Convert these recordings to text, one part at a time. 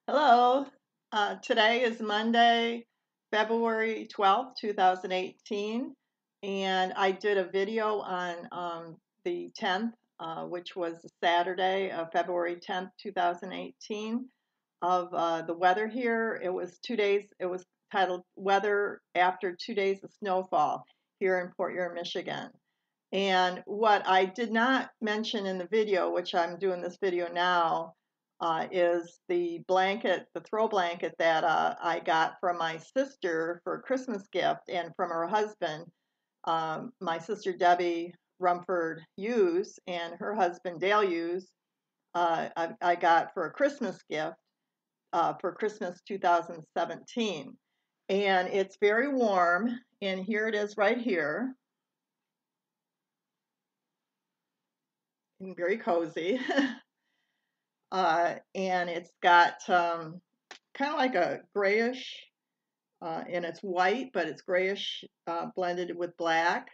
Hello. Today is Monday, February 12th, 2018, and I did a video on the 10th, which was Saturday, February 10th, 2018, of the weather here. It was 2 days, it was titled Weather After 2 Days of Snowfall here in Port Huron, Michigan. And what I did not mention in the video, which I'm doing this video now, is the blanket, the throw blanket that I got from my sister for a Christmas gift and from her husband, my sister Debbie Rumford Hughes and her husband Dale Hughes. I got for a Christmas gift for Christmas 2017. And it's very warm, and here it is right here. And very cozy. And it's got kind of like a grayish, and it's white, but it's grayish blended with black,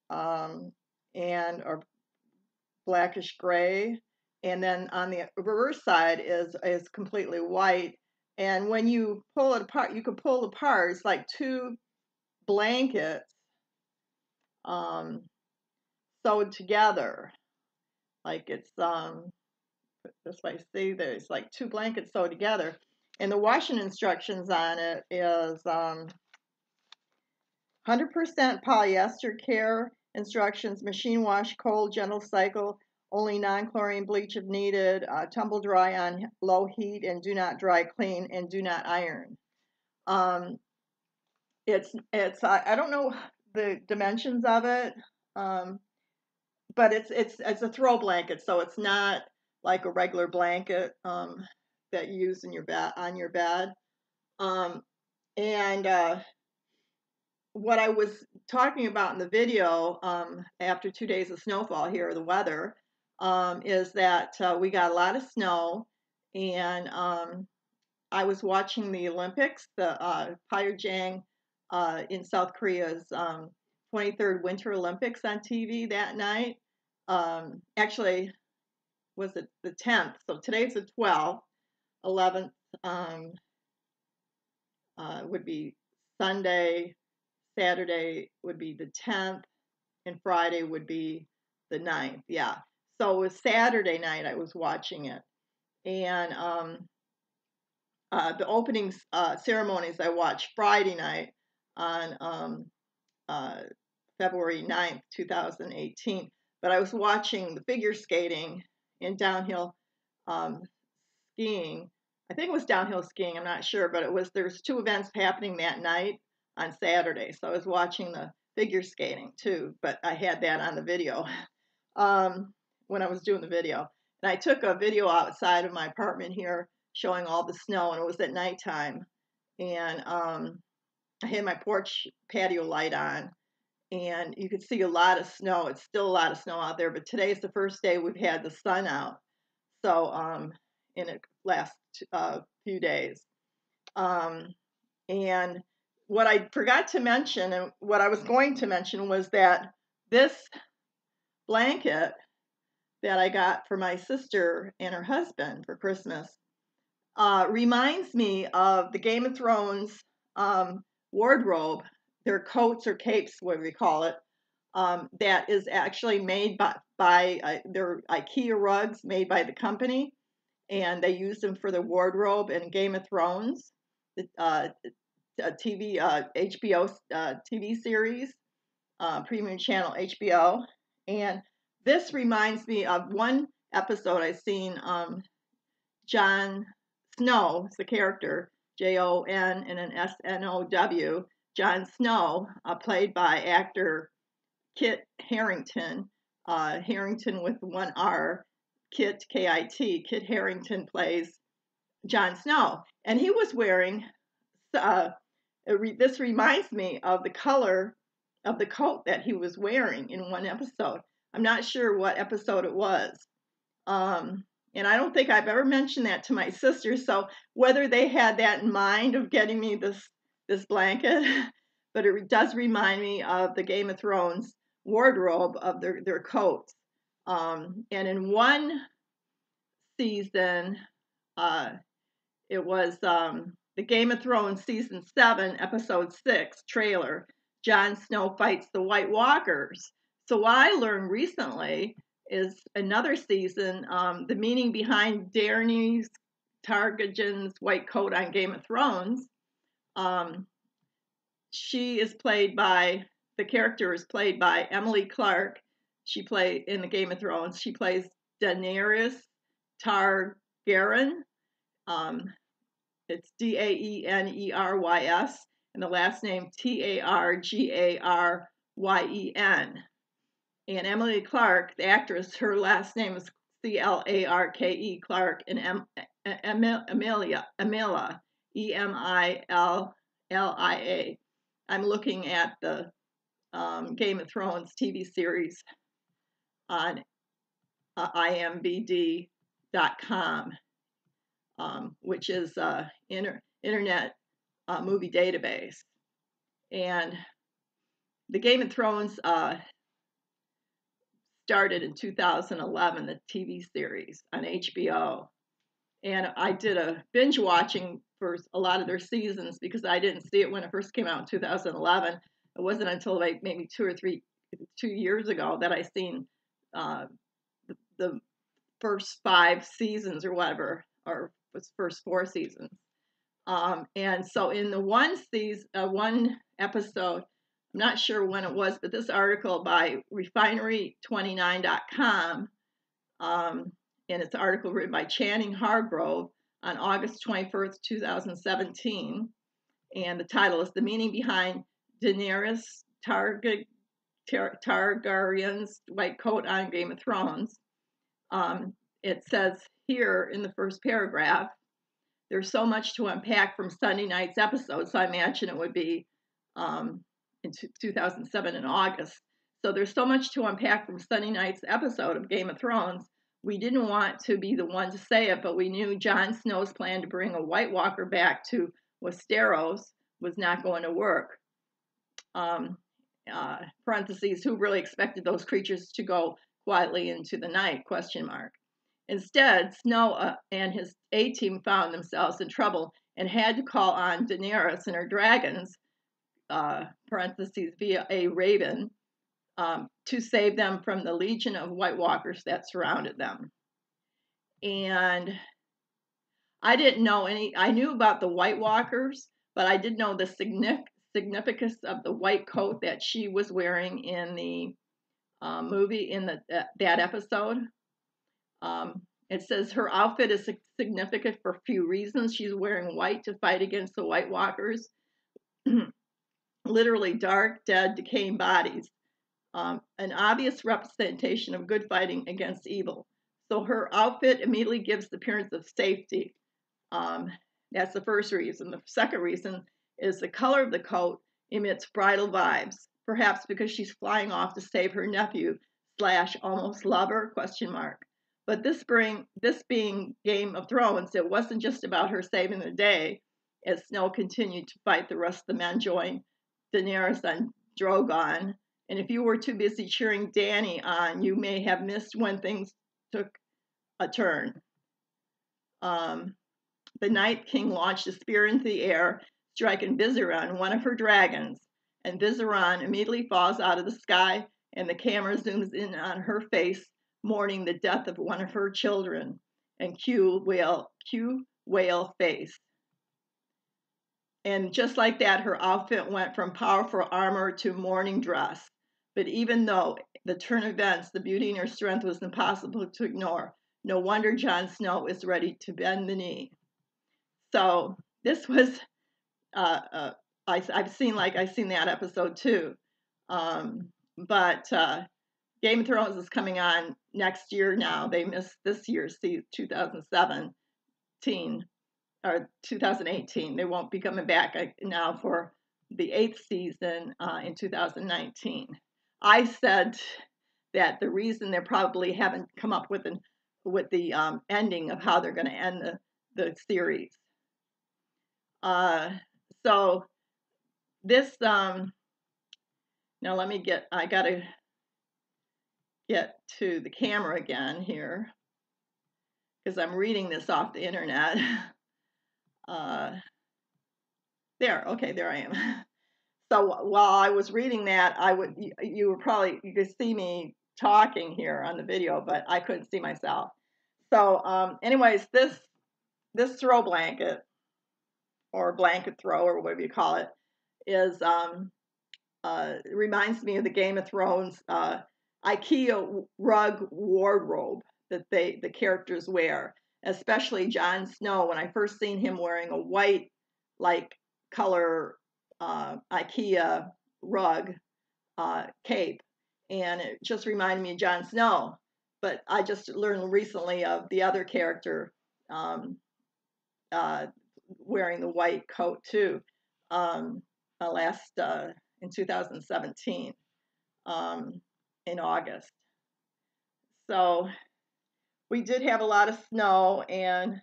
and or blackish gray. And then on the reverse side is completely white. And when you pull it apart, you can pull it apart. It's like two blankets sewed together. Like it's this way, see, there's like two blankets sewed together. And the washing instructions on it is 100% polyester care instructions, machine wash, cold, gentle cycle, only non-chlorine bleach if needed, tumble dry on low heat, and do not dry clean, and do not iron. It's I don't know the dimensions of it, but it's a throw blanket, so it's not like a regular blanket that you use in your bed on your bed. And what I was talking about in the video, after 2 days of snowfall here, the weather, is that we got a lot of snow, and I was watching the Olympics, the Pyeongchang in South Korea's 23rd Winter Olympics on TV that night. Actually, was it the 10th? So today's the 12th, 11th would be Sunday, Saturday would be the 10th, and Friday would be the 9th. Yeah. So it was Saturday night I was watching it. And the opening ceremonies I watched Friday night on February 9th, 2018. But I was watching the figure skating and downhill skiing. I think it was downhill skiing, I'm not sure, but there's two events happening that night on Saturday. So I was watching the figure skating too, but I had that on the video when I was doing the video. And I took a video outside of my apartment here showing all the snow, and it was at nighttime. And I had my porch patio light on, and you could see a lot of snow. It's still a lot of snow out there, but today's the first day we've had the sun out. So in the last few days. And what I forgot to mention, and what I was going to mention, was that this blanket that I got for my sister and her husband for Christmas reminds me of the Game of Thrones wardrobe, their coats or capes, what we call it, that is actually made by their IKEA rugs made by the company, and they used them for the wardrobe in Game of Thrones, the TV HBO TV series, premium channel HBO. And this reminds me of one episode I seen. Jon Snow is the character, Jon and an Snow. Jon Snow, played by actor Kit Harington, Harington with one R, Kit, K-I-T. Kit Harington plays Jon Snow. And he was wearing, this reminds me of the color of the coat that he was wearing in one episode. I'm not sure what episode it was. And I don't think I've ever mentioned that to my sister. So whether they had that in mind of getting me this blanket, but it does remind me of the Game of Thrones wardrobe of their coats. And in one season, it was the Game of Thrones season 7, episode 6 trailer. Jon Snow fights the White Walkers. So what I learned recently is another season, the meaning behind Daenerys Targaryen's white coat on Game of Thrones. She is played by, the character is played by Emily Clark. She played in the Game of Thrones. She plays Daenerys Targaryen. It's Daenerys, and the last name Targaryen. And Emily Clark, the actress, her last name is Clarke, Clark, and Emilia, Emilia. I'm looking at the Game of Thrones TV series on imdb.com, which is internet movie database. And the Game of Thrones started in 2011, the TV series on HBO. And I did a binge watching for a lot of their seasons because I didn't see it when it first came out in 2011. It wasn't until like maybe 2 years ago that I seen the first 5 seasons or whatever, or was first 4 seasons. And so in the one episode, I'm not sure when it was, but this article by refinery29.com, and it's an article written by Channing Hargrove on August 21st, 2017. And the title is The Meaning Behind Daenerys Targaryen's White Coat on Game of Thrones. It says here in the first paragraph, there's so much to unpack from Sunday night's episode, so I imagine it would be in 2007 in August. So there's so much to unpack from Sunday night's episode of Game of Thrones. We didn't want to be the one to say it, but we knew Jon Snow's plan to bring a White Walker back to Westeros was not going to work. Parentheses, who really expected those creatures to go quietly into the night, ? Instead, Snow and his A-team found themselves in trouble and had to call on Daenerys and her dragons, parentheses, via a raven, to save them from the legion of White Walkers that surrounded them. And I didn't know I knew about the White Walkers, but I didn't know the significance of the white coat that she was wearing in the movie, in that episode. It says her outfit is significant for a few reasons. She's wearing white to fight against the White Walkers, literally dark, dead, decaying bodies. An obvious representation of good fighting against evil. So her outfit immediately gives the appearance of safety. That's the first reason. The second reason is the color of the coat emits bridal vibes, perhaps because she's flying off to save her nephew / almost lover ? But this being Game of Thrones, it wasn't just about her saving the day. As Snow continued to fight, the rest of the men joined Daenerys on Drogon. And if you were too busy cheering Dany on, you may have missed when things took a turn. The Night King launched a spear into the air, striking Viseran, one of her dragons. And Viseran immediately falls out of the sky, and the camera zooms in on her face, mourning the death of one of her children. And cue whale face. And just like that, her outfit went from powerful armor to mourning dress. But even though the turn of events, the beauty and her strength was impossible to ignore. No wonder Jon Snow is ready to bend the knee. So this was, I've seen that episode too. But Game of Thrones is coming on next year now. They missed this year's 2017 or 2018. They won't be coming back now for the 8th season in 2019. I said that the reason they probably haven't come up with the ending of how they're going to end the series. So this now I got to get to the camera again here because I'm reading this off the internet. There, okay, there I am. So while I was reading that, you could see me talking here on the video, but I couldn't see myself. So, anyways, this throw blanket or blanket throw or whatever you call it is it reminds me of the Game of Thrones IKEA rug wardrobe that the characters wear, especially Jon Snow. When I first seen him wearing a white like color IKEA rug cape, and it just reminded me of Jon Snow. But I just learned recently of the other character wearing the white coat too. Last in 2017 in August. So we did have a lot of snow, and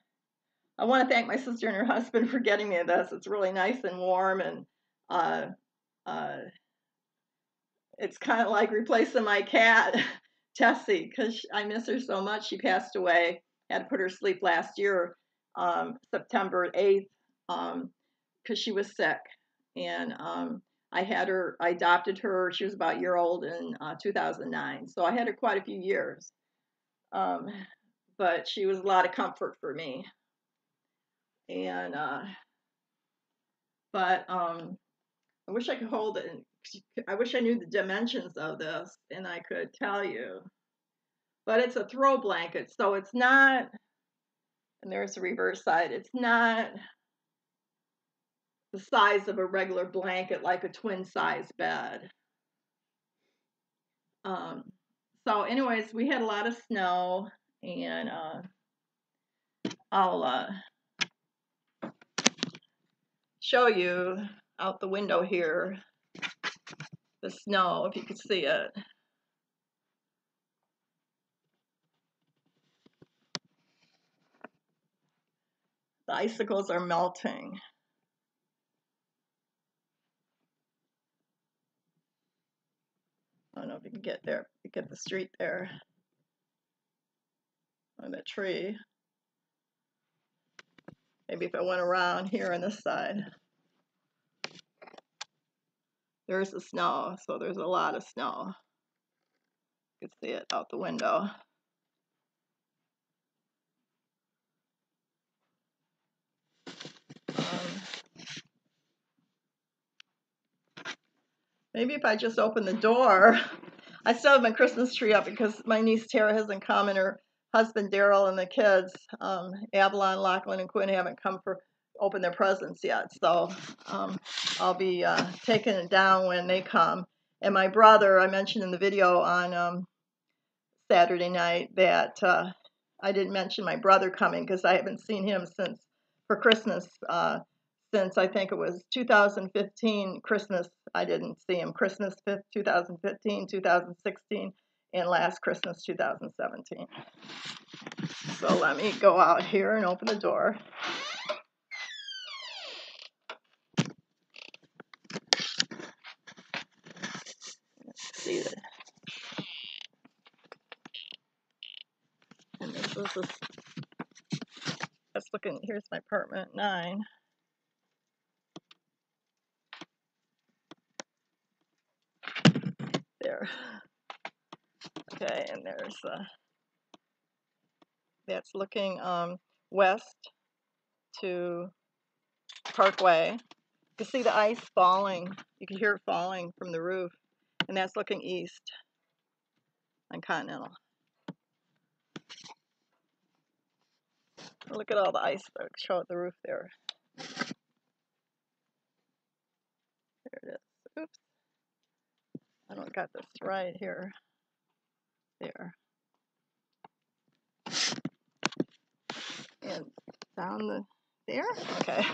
I want to thank my sister and her husband for getting me this. It's really nice and warm, and it's kind of like replacing my cat, Tessie, because I miss her so much. She passed away. Had to put her to sleep last year, September 8th, because she was sick. And I adopted her. She was about a year old in 2009. So I had her quite a few years. But she was a lot of comfort for me. And, but I wish I could hold it. I wish I knew the dimensions of this and I could tell you. But it's a throw blanket, so it's not, and there's the reverse side, it's not the size of a regular blanket like a twin size bed. So anyways, we had a lot of snow, and I'll show you out the window here the snow, if you could see it. The icicles are melting. I don't know if you can get there, you get the street there, or the tree. Maybe if I went around here on this side. There's the snow, so there's a lot of snow. You can see it out the window. Maybe if I just open the door. I still have my Christmas tree up because my niece Tara hasn't come, and her husband Daryl and the kids, Avalon, Lachlan, and Quinn, haven't come for open their presents yet. So I'll be taking it down when they come. And my brother, I mentioned in the video on Saturday night that I didn't mention my brother coming because I haven't seen him since for Christmas. Since I think it was 2015 Christmas, I didn't see him. Christmas 5th, 2015, 2016, and last Christmas 2017. So let me go out here and open the door. Let's see it. And this is that's looking. Here's my apartment 9. There. Okay, and there's that's looking west to Parkway. You can see the ice falling. You can hear it falling from the roof, and that's looking east on Continental. Look at all the icebergs. Show at the roof there. There it is. Oops. I don't got this right here. There. And down there? Okay.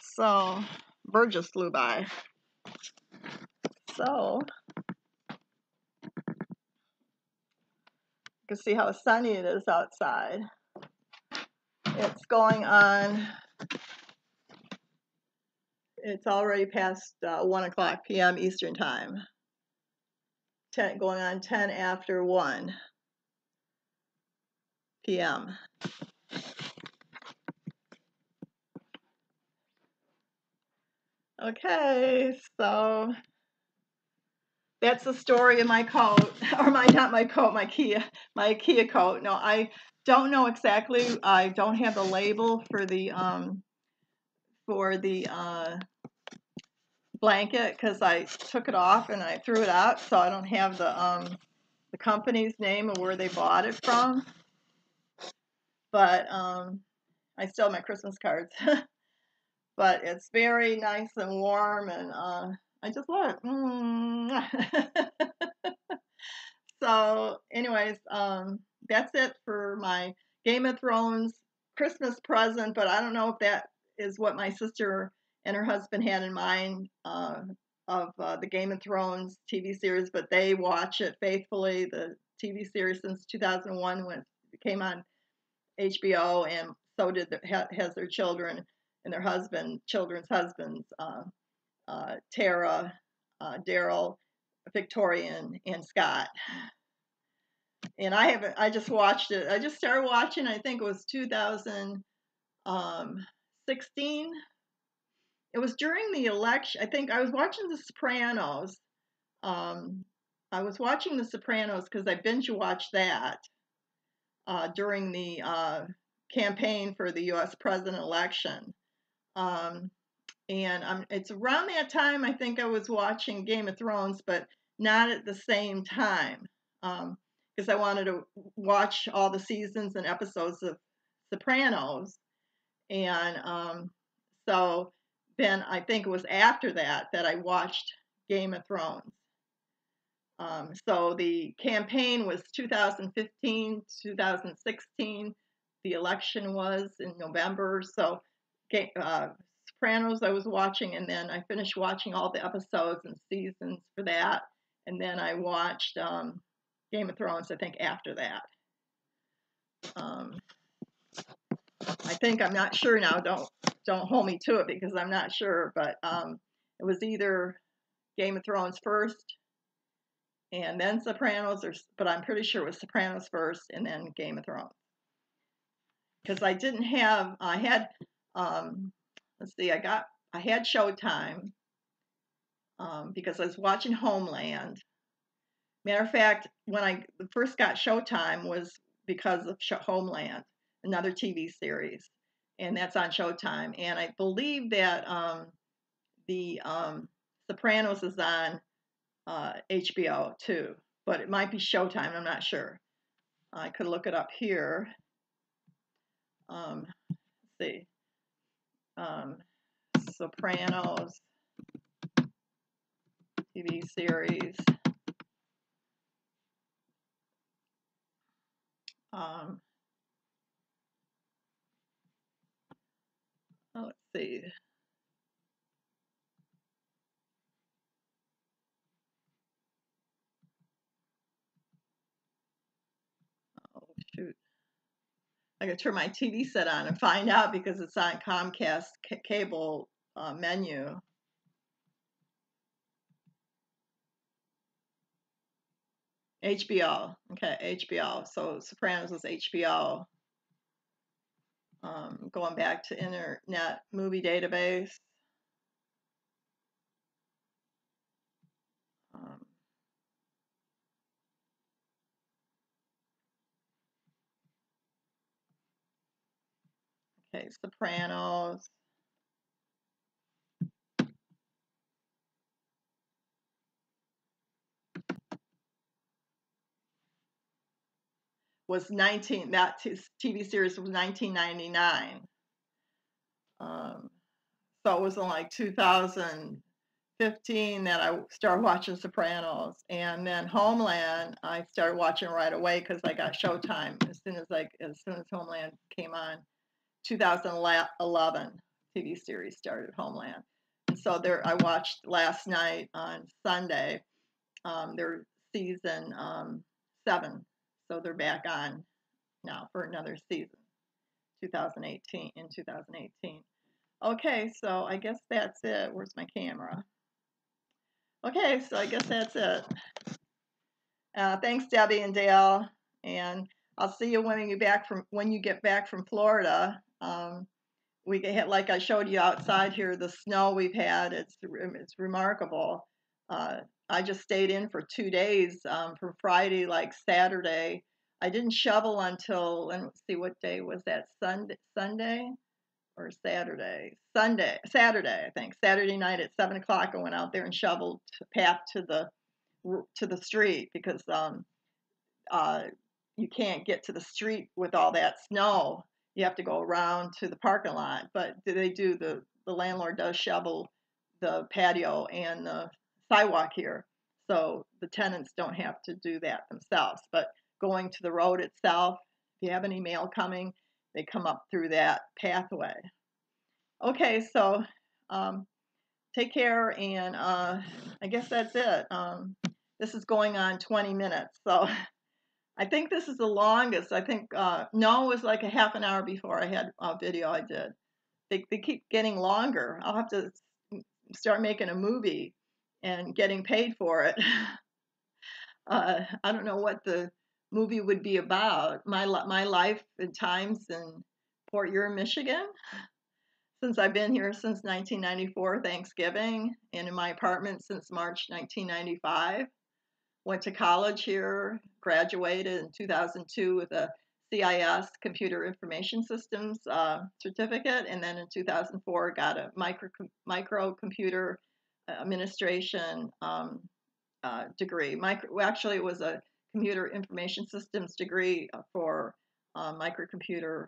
So, bird just flew by. So, you can see how sunny it is outside. It's going on, it's already past 1 o'clock p.m. Eastern Time. Going on 10 after 1 p.m. Okay, so that's the story of my coat, or not my coat, my IKEA coat. No, I don't know exactly. I don't have the label for the blanket because I took it off and I threw it out, so I don't have the company's name or where they bought it from. But I still have my Christmas cards. But it's very nice and warm, and I just love it. So, anyways, that's it for my Game of Thrones Christmas present. But I don't know if that is what my sister and her husband had in mind of the Game of Thrones TV series. But they watch it faithfully, the TV series since 2001 when it came on HBO, and so has their children and their children's husbands, Tara, Daryl, Victorian, and Scott. And I just watched it. I just started watching. I think it was 2016. It was during the election. I think I was watching The Sopranos. I was watching The Sopranos because I binge watched that during the campaign for the U.S. president election. And it's around that time I think I was watching Game of Thrones, but not at the same time, because I wanted to watch all the seasons and episodes of Sopranos. And so then I think it was after that I watched Game of Thrones. So the campaign was 2015, 2016. The election was in November. So Sopranos I was watching, and then I finished watching all the episodes and seasons for that. And then I watched Game of Thrones, I think, after that. I think, I'm not sure now. Don't hold me to it because I'm not sure. But it was either Game of Thrones first and then Sopranos, but I'm pretty sure it was Sopranos first and then Game of Thrones. Because I had, let's see, I had Showtime because I was watching Homeland. Matter of fact, when I first got Showtime was because of Homeland, another TV series, and that's on Showtime. And I believe that the Sopranos is on HBO too, but it might be Showtime. I'm not sure. I could look it up here. Let's see. Sopranos TV series. Let's see. Oh, shoot. I gotta turn my TV set on and find out because it's on Comcast cable menu. HBO. Okay, HBO. So Sopranos was HBO. Going back to Internet Movie Database. Okay, Sopranos. Was that TV series was 1999. So it was in like 2015 that I started watching Sopranos, and then Homeland I started watching right away because I got Showtime as soon as Homeland came on. 2011 TV series started, Homeland, and so there I watched last night on Sunday. Their season 7, so they're back on now for another season, 2018. Okay, so I guess that's it. Where's my camera? Okay, so I guess that's it. Thanks, Debbie and Dale, and I'll see you when you get back from Florida. we had, like I showed you outside here, the snow we've had. It's remarkable. I just stayed in for 2 days, from Friday, like Saturday. I didn't shovel until, let's see, what day was that? Sunday or Saturday? Saturday, I think. Saturday night at 7 o'clock, I went out there and shoveled path to the street, because you can't get to the street with all that snow. You have to go around to the parking lot. But the landlord does shovel the patio and the sidewalk here, so the tenants don't have to do that themselves. But going to the road itself, if you have any mail coming, they come up through that pathway. Okay, so take care, and I guess that's it. This is going on 20 minutes, so I think this is the longest. I think no, it was like a half an hour before I had a video I did. They keep getting longer. I'll have to start making a movie and getting paid for it. I don't know what the movie would be about. My life and times in Port Huron, Michigan, since I've been here since 1994 Thanksgiving, and in my apartment since March 1995. Went to college here, graduated in 2002 with a CIS, Computer Information Systems certificate, and then in 2004 got a microcomputer administration degree. Actually, it was a Computer Information Systems degree for microcomputers.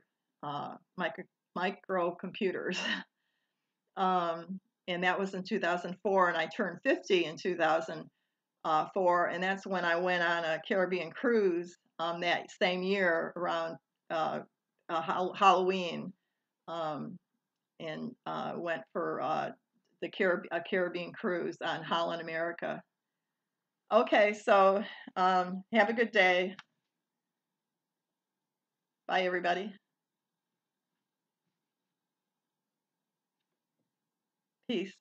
And that was in 2004, and I turned 50 in 2004, and that's when I went on a Caribbean cruise that same year around Halloween, and went for a Caribbean cruise on Holland America. Okay, so have a good day. Bye, everybody. Peace.